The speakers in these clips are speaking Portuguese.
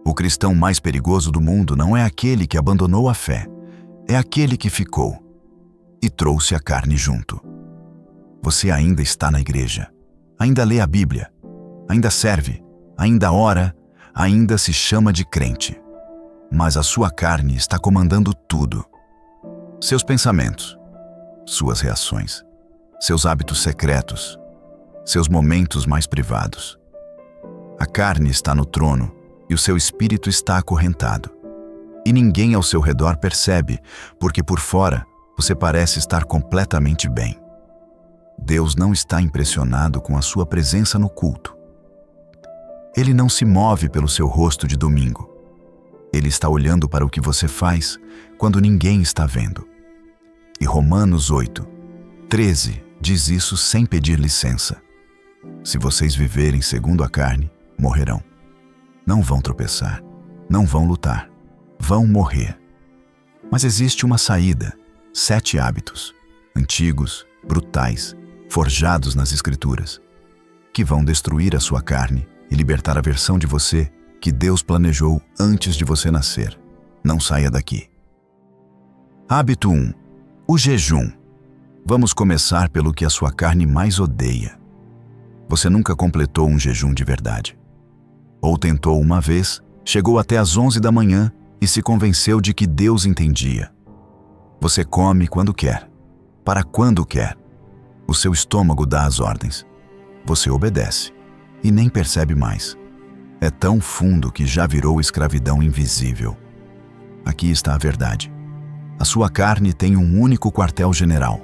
O cristão mais perigoso do mundo não é aquele que abandonou a fé, é aquele que ficou e trouxe a carne junto. Você ainda está na igreja, ainda lê a Bíblia, ainda serve, ainda ora, ainda se chama de crente. Mas a sua carne está comandando tudo. Seus pensamentos, suas reações, seus hábitos secretos, seus momentos mais privados. A carne está no trono e o seu espírito está acorrentado. E ninguém ao seu redor percebe, porque por fora você parece estar completamente bem. Deus não está impressionado com a sua presença no culto. Ele não se move pelo seu rosto de domingo. Ele está olhando para o que você faz quando ninguém está vendo. E Romanos 8:13 diz isso sem pedir licença. Se vocês viverem segundo a carne, morrerão. Não vão tropeçar, não vão lutar, vão morrer. Mas existe uma saída, 7 hábitos, antigos, brutais, forjados nas Escrituras, que vão destruir a sua carne e libertar a versão de você que Deus planejou antes de você nascer. Não saia daqui. Hábito 1. O jejum. Vamos começar pelo que a sua carne mais odeia. Você nunca completou um jejum de verdade. Ou tentou uma vez, chegou até às 11 da manhã e se convenceu de que Deus entendia. Você come quando quer, para quando quer. O seu estômago dá as ordens. Você obedece e nem percebe mais. É tão fundo que já virou escravidão invisível. Aqui está a verdade. A sua carne tem um único quartel-general,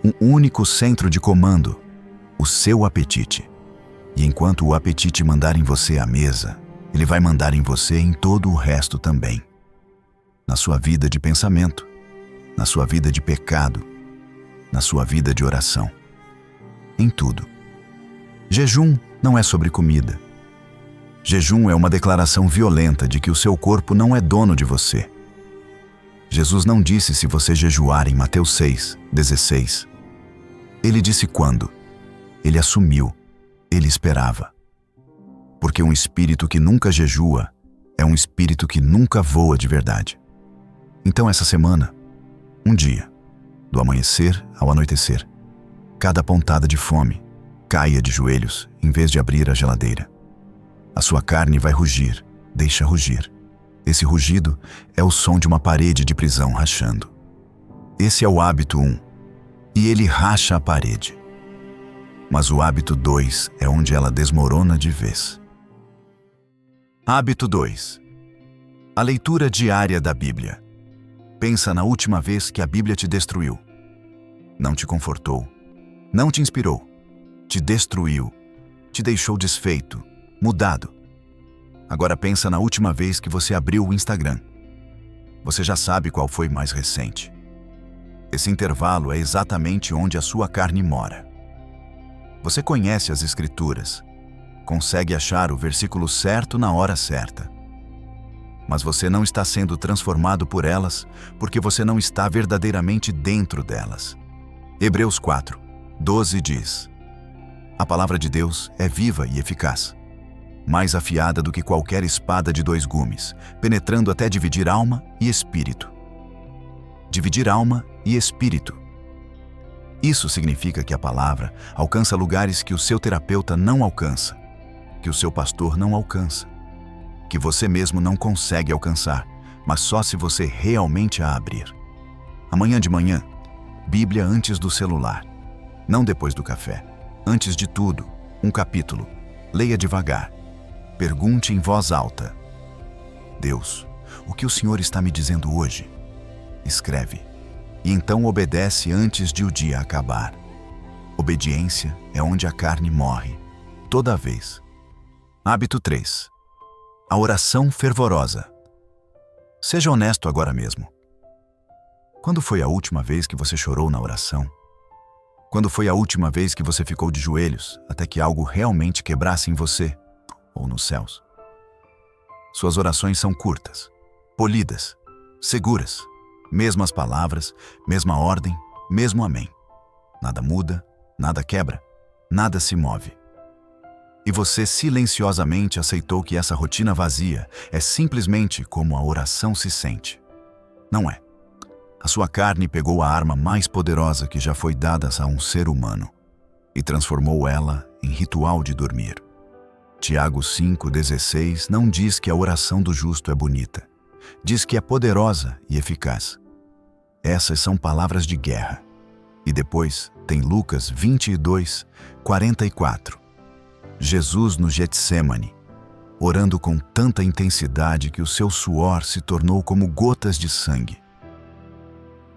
um único centro de comando, o seu apetite. E enquanto o apetite mandar em você a mesa, ele vai mandar em você em todo o resto também. Na sua vida de pensamento, na sua vida de pecado, na sua vida de oração. Em tudo. Jejum não é sobre comida. Jejum é uma declaração violenta de que o seu corpo não é dono de você. Jesus não disse se você jejuar em Mateus 6:16. Ele disse quando. Ele assumiu. Ele esperava. Porque um espírito que nunca jejua é um espírito que nunca voa de verdade. Então essa semana, um dia, do amanhecer ao anoitecer, cada pontada de fome, caia de joelhos em vez de abrir a geladeira. A sua carne vai rugir, deixa rugir. Esse rugido é o som de uma parede de prisão rachando. Esse é o hábito 1, e ele racha a parede. Mas o hábito 2 é onde ela desmorona de vez. Hábito 2. A leitura diária da Bíblia. Pensa na última vez que a Bíblia te destruiu. Não te confortou, não te inspirou, te destruiu, te deixou desfeito, mudado. Agora pensa na última vez que você abriu o Instagram. Você já sabe qual foi mais recente. Esse intervalo é exatamente onde a sua carne mora. Você conhece as Escrituras, consegue achar o versículo certo na hora certa. Mas você não está sendo transformado por elas porque você não está verdadeiramente dentro delas. Hebreus 4:12 diz: a palavra de Deus é viva e eficaz, mais afiada do que qualquer espada de 2 gumes, penetrando até dividir alma e espírito. Dividir alma e espírito. Isso significa que a palavra alcança lugares que o seu terapeuta não alcança, que o seu pastor não alcança, que você mesmo não consegue alcançar, mas só se você realmente a abrir. Amanhã de manhã, Bíblia antes do celular, não depois do café. Antes de tudo, um capítulo. Leia devagar. Pergunte em voz alta: Deus, o que o Senhor está me dizendo hoje? Escreve. E então obedece antes de o dia acabar. Obediência é onde a carne morre, toda vez. Hábito 3. A oração fervorosa. Seja honesto agora mesmo. Quando foi a última vez que você chorou na oração? Quando foi a última vez que você ficou de joelhos até que algo realmente quebrasse em você ou nos céus? Suas orações são curtas, polidas, seguras. Mesmas palavras, mesma ordem, mesmo amém. Nada muda, nada quebra, nada se move. E você silenciosamente aceitou que essa rotina vazia é simplesmente como a oração se sente. Não é. A sua carne pegou a arma mais poderosa que já foi dada a um ser humano e transformou ela em ritual de dormir. Tiago 5,16 não diz que a oração do justo é bonita. Diz que é poderosa e eficaz. Essas são palavras de guerra. E depois tem Lucas 22:44. Jesus no Getsêmani, orando com tanta intensidade que o seu suor se tornou como gotas de sangue.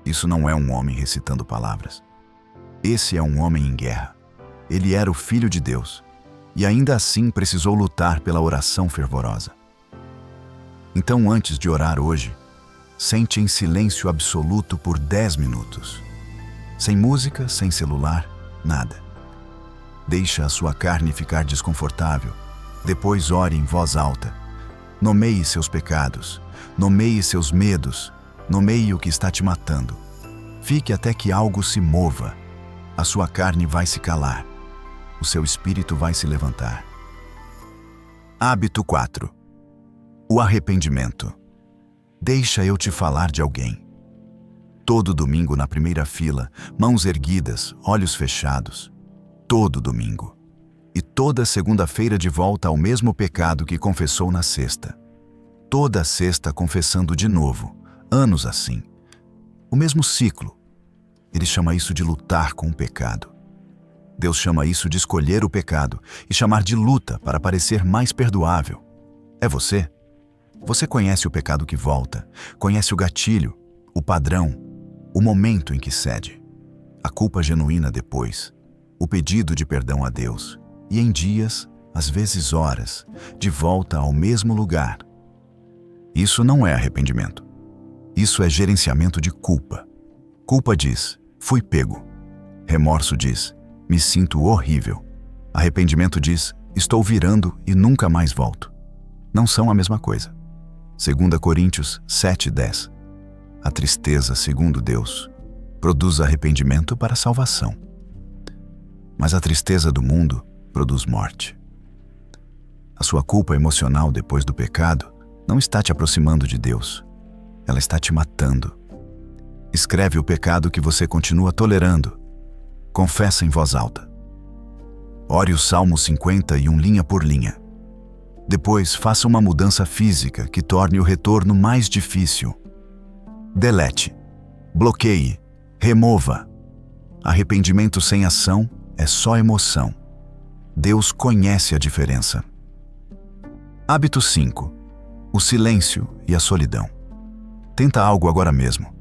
Isso não é um homem recitando palavras. Esse é um homem em guerra. Ele era o Filho de Deus e ainda assim precisou lutar pela oração fervorosa. Então, antes de orar hoje, sente em silêncio absoluto por 10 minutos. Sem música, sem celular, nada. Deixa a sua carne ficar desconfortável. Depois ore em voz alta. Nomeie seus pecados. Nomeie seus medos. Nomeie o que está te matando. Fique até que algo se mova. A sua carne vai se calar. O seu espírito vai se levantar. Hábito 4. O arrependimento. Deixa eu te falar de alguém. Todo domingo na primeira fila, mãos erguidas, olhos fechados. Todo domingo. E toda segunda-feira de volta ao mesmo pecado que confessou na sexta. Toda sexta confessando de novo, anos assim. O mesmo ciclo. Ele chama isso de lutar com o pecado. Deus chama isso de escolher o pecado e chamar de luta para parecer mais perdoável. É você? Você conhece o pecado que volta, conhece o gatilho, o padrão, o momento em que cede. A culpa genuína depois. O pedido de perdão a Deus, e em dias, às vezes horas, de volta ao mesmo lugar. Isso não é arrependimento. Isso é gerenciamento de culpa. Culpa diz, fui pego. Remorso diz, me sinto horrível. Arrependimento diz, estou virando e nunca mais volto. Não são a mesma coisa. 2 Coríntios 7:10. A tristeza, segundo Deus, produz arrependimento para salvação. Mas a tristeza do mundo produz morte. A sua culpa emocional depois do pecado não está te aproximando de Deus. Ela está te matando. Escreve o pecado que você continua tolerando. Confessa em voz alta. Ore o Salmo 51 linha por linha. Depois, faça uma mudança física que torne o retorno mais difícil. Delete. Bloqueie. Remova. Arrependimento sem ação é só emoção. Deus conhece a diferença. Hábito 5. O silêncio e a solidão. Tenta algo agora mesmo.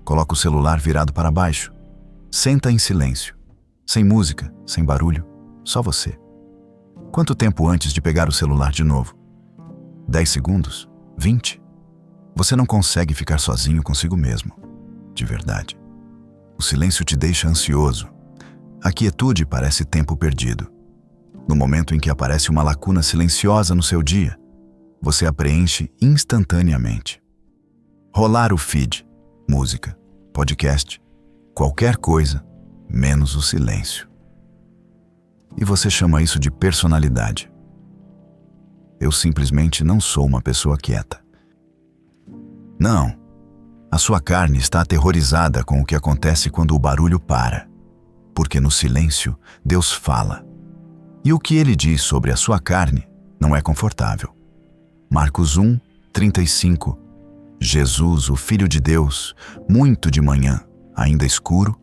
Coloca o celular virado para baixo. Senta em silêncio. Sem música, sem barulho, só você. Quanto tempo antes de pegar o celular de novo? 10 segundos? 20? Você não consegue ficar sozinho consigo mesmo. De verdade. O silêncio te deixa ansioso. A quietude parece tempo perdido. No momento em que aparece uma lacuna silenciosa no seu dia, você a preenche instantaneamente. Rolar o feed, música, podcast, qualquer coisa, menos o silêncio. E você chama isso de personalidade. Eu simplesmente não sou uma pessoa quieta. Não. A sua carne está aterrorizada com o que acontece quando o barulho para. Porque no silêncio, Deus fala. E o que ele diz sobre a sua carne não é confortável. Marcos 1:35. Jesus, o Filho de Deus, muito de manhã, ainda escuro,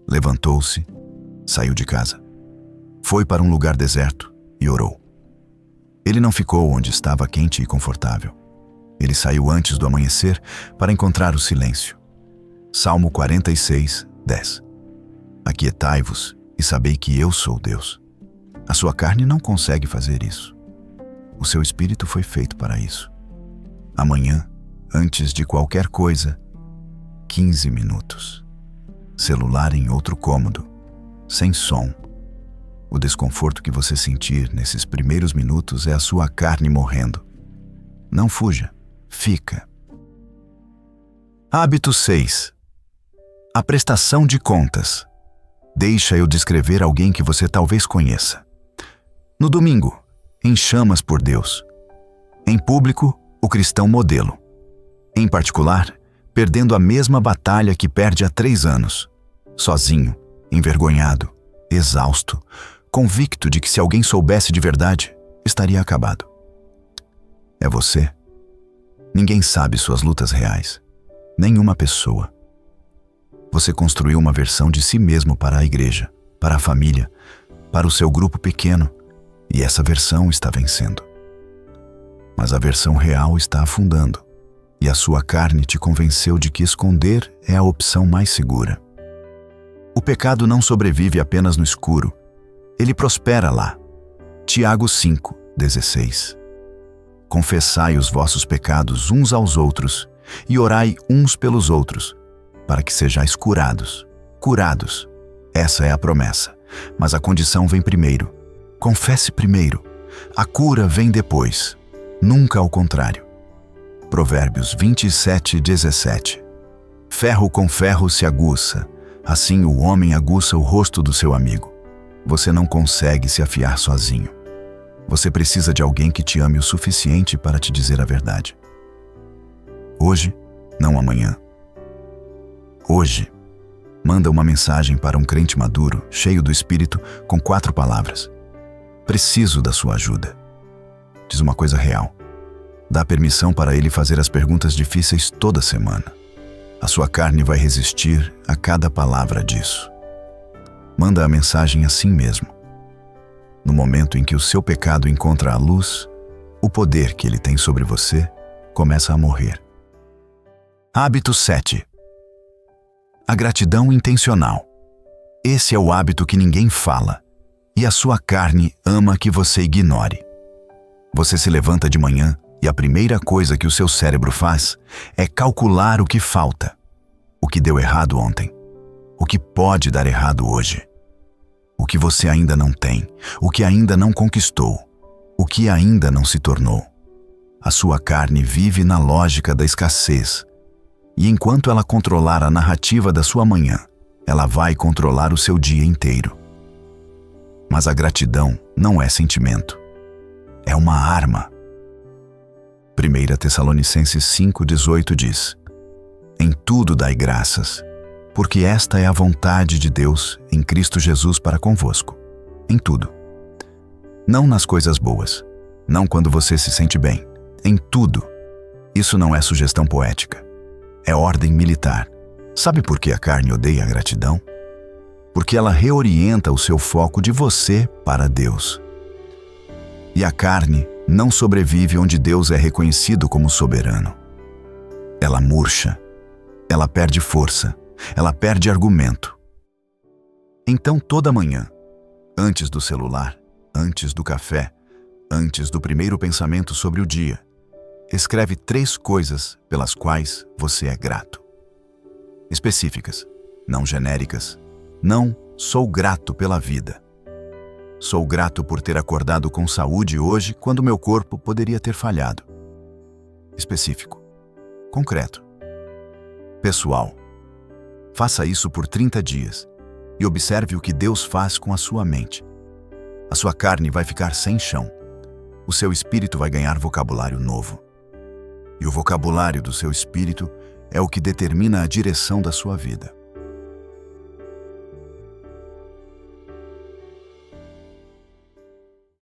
levantou-se, saiu de casa. Foi para um lugar deserto e orou. Ele não ficou onde estava quente e confortável. Ele saiu antes do amanhecer para encontrar o silêncio. Salmo 46:10. Aquietai-vos e sabei que eu sou Deus. A sua carne não consegue fazer isso. O seu espírito foi feito para isso. Amanhã, antes de qualquer coisa, 15 minutos. Celular em outro cômodo, sem som. O desconforto que você sentir nesses primeiros minutos é a sua carne morrendo. Não fuja, fica. Hábito 6. A prestação de contas. Deixa eu descrever alguém que você talvez conheça. No domingo, em chamas por Deus. Em público, o cristão modelo. Em particular, perdendo a mesma batalha que perde há 3 anos. Sozinho, envergonhado, exausto, convicto de que se alguém soubesse de verdade, estaria acabado. É você. Ninguém sabe suas lutas reais. Nenhuma pessoa. Você construiu uma versão de si mesmo para a igreja, para a família, para o seu grupo pequeno, e essa versão está vencendo. Mas a versão real está afundando, e a sua carne te convenceu de que esconder é a opção mais segura. O pecado não sobrevive apenas no escuro, ele prospera lá. Tiago 5:16. Confessai os vossos pecados uns aos outros e orai uns pelos outros, para que sejais curados. Curados. Essa é a promessa, mas a condição vem primeiro. Confesse primeiro. A cura vem depois, nunca ao contrário. Provérbios 27:17. Ferro com ferro se aguça, assim o homem aguça o rosto do seu amigo. Você não consegue se afiar sozinho. Você precisa de alguém que te ame o suficiente para te dizer a verdade. Hoje, não amanhã. Hoje, manda uma mensagem para um crente maduro, cheio do Espírito, com 4 palavras. Preciso da sua ajuda. Diz uma coisa real. Dá permissão para ele fazer as perguntas difíceis toda semana. A sua carne vai resistir a cada palavra disso. Manda a mensagem assim mesmo. No momento em que o seu pecado encontra a luz, o poder que ele tem sobre você começa a morrer. Hábito 7. A gratidão intencional. Esse é o hábito que ninguém fala, e a sua carne ama que você ignore. Você se levanta de manhã e a primeira coisa que o seu cérebro faz é calcular o que falta, o que deu errado ontem, o que pode dar errado hoje, o que você ainda não tem, o que ainda não conquistou, o que ainda não se tornou. A sua carne vive na lógica da escassez, e enquanto ela controlar a narrativa da sua manhã, ela vai controlar o seu dia inteiro. Mas a gratidão não é sentimento, é uma arma. 1 Tessalonicenses 5:18 diz: Em tudo dai graças, porque esta é a vontade de Deus em Cristo Jesus para convosco. Em tudo. Não nas coisas boas, não quando você se sente bem. Em tudo. Isso não é sugestão poética. É ordem militar. Sabe por que a carne odeia a gratidão? Porque ela reorienta o seu foco de você para Deus. E a carne não sobrevive onde Deus é reconhecido como soberano. Ela murcha. Ela perde força. Ela perde argumento. Então, toda manhã, antes do celular, antes do café, antes do primeiro pensamento sobre o dia, escreve 3 coisas pelas quais você é grato. Específicas, não genéricas. Não, sou grato pela vida. Sou grato por ter acordado com saúde hoje quando meu corpo poderia ter falhado. Específico. Concreto. Pessoal. Faça isso por 30 dias e observe o que Deus faz com a sua mente. A sua carne vai ficar sem chão. O seu espírito vai ganhar vocabulário novo. E o vocabulário do seu espírito é o que determina a direção da sua vida.